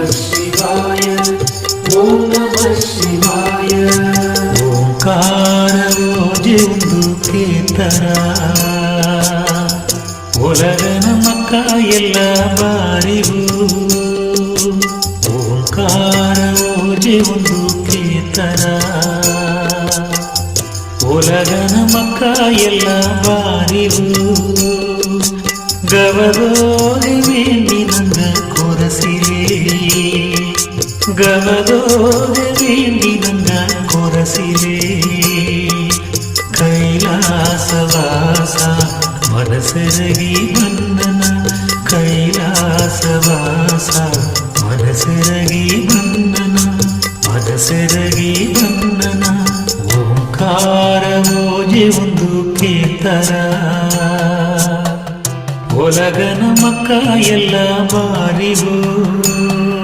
ಶಿವಾಯ ಓಂ ನಮಃ ಶಿವಾಯ. ಓಂಕಾರವೋ ಒಂದು ಕೇತರ ಒಲಗನ ಮಕ್ಕ ಎಲ್ಲ ಬಾರಿಗೂ. ಓಂಕಾರವೋ ಒಂದು ಕೇತರ ಒಲಗನ ಮಕ್ಕ ಎಲ್ಲ ಬಾರಿಗೂ. ಗವದೋದೆ ವೇಂಡಿ ನಂಗ ಕೊರಸಿಲೆ, ಗವದೋದೆ ವೇಂಡಿ ನಂಗ ಕೊರಸಿಲೆ. ಕೈಲಾಸವಾಸ ಮನಸರಗಿ ಬಂದನ, ಕೈಲಾಸವಾಸ